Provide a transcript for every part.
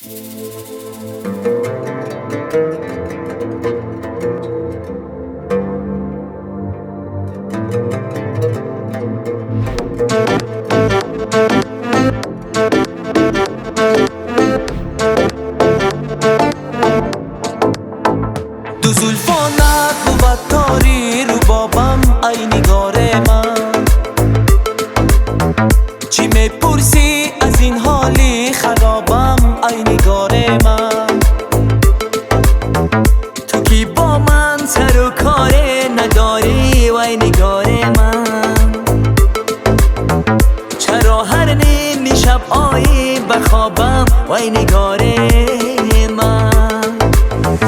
دو زلفانت بود تاری رو بابم ای نگار من، چی میپرسی از این حالی خرابم ای نگار من. تو کی با من سر و کاره نداری و ای نگار من، چرا هر نیم شب آیی بخوابم و ای نگار من.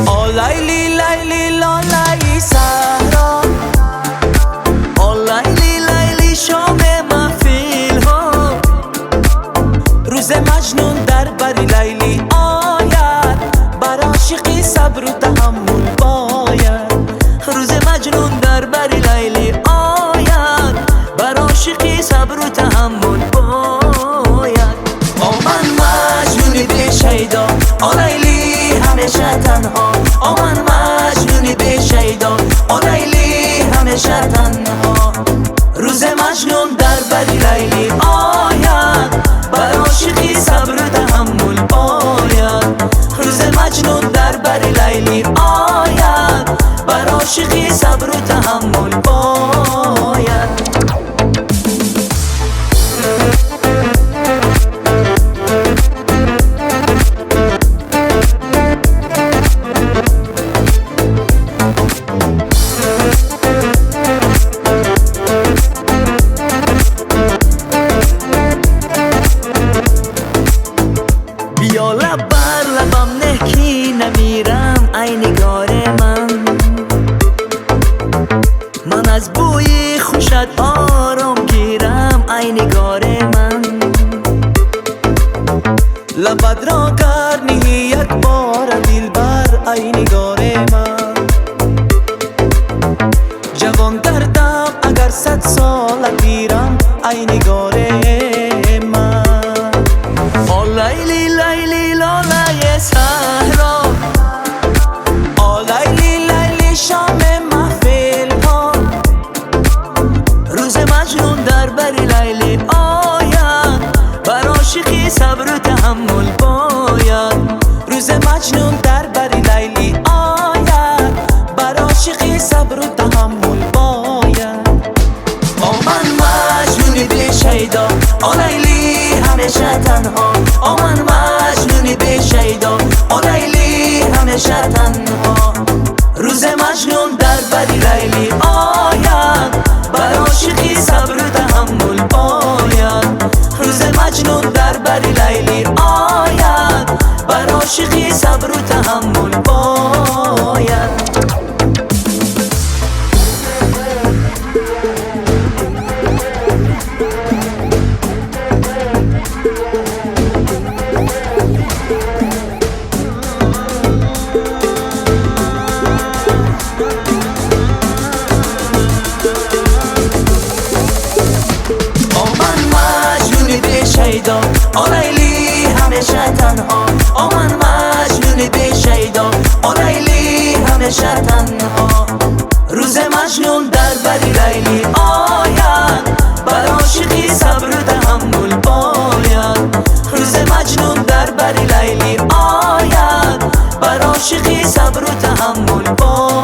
آ لیلی لیلی لالی سهرا، آ لیلی لیلی شام محفل ها، روز مجنون در بری لیلی آید، بر عاشقی صبر و تحمل باید. روز مجنون در بری لیلی آید، بر عاشقی صبر و تحمل باید. آ من مجنونی به شیدا، آ لیلی همیشه تنها، آ من مجنونی به شیدا، آ لیلی همیشه تنها. روز مجنون در بری لیلی آید، بر عاشقی صبر و تحمل باید. روز مجنون در بری لیلی آید، بر عاشقی صبر و تحمل باید. بیا لب بر لبم نه کی نمیرم ای نگار من، من از بوی خوشت آرام گیرم ای نگار من. لبت را کرنی یک بار دلبر ای نگار من، جوان گردم اگر 100 سال پیرم ای نگار من. آ لیلی لیلی لالای صحرا، آ لیلی لیلی شام محفل ها، روز مجنون در بری لیلی آید، بر عاشقی صبر و تحمل باید. روز مجنون در بری لیلی آید، بر عاشقی صبر و تحمل باید. آ من مجنونی به شیدا، آ لیلی همیشه تنها، آ من مجنونی به شیدا، آ لیلی همیشه تنها. روز مجنون در بری لیلی آید، بر عاشقی صبر و تحمل باید. روز مجنون در بری لیلی آید، بر عاشقی صبر و تحمل باید. آ لیلی همیشه تنها، آ من مجنونی به شیدا، آ لیلی همیشه تنها. روز مجنون در بری لیلی آید، بر عاشقی صبر و تحمل باید. روز مجنون در بری لیلی آید، بر عاشقی صبر و تحمل باید.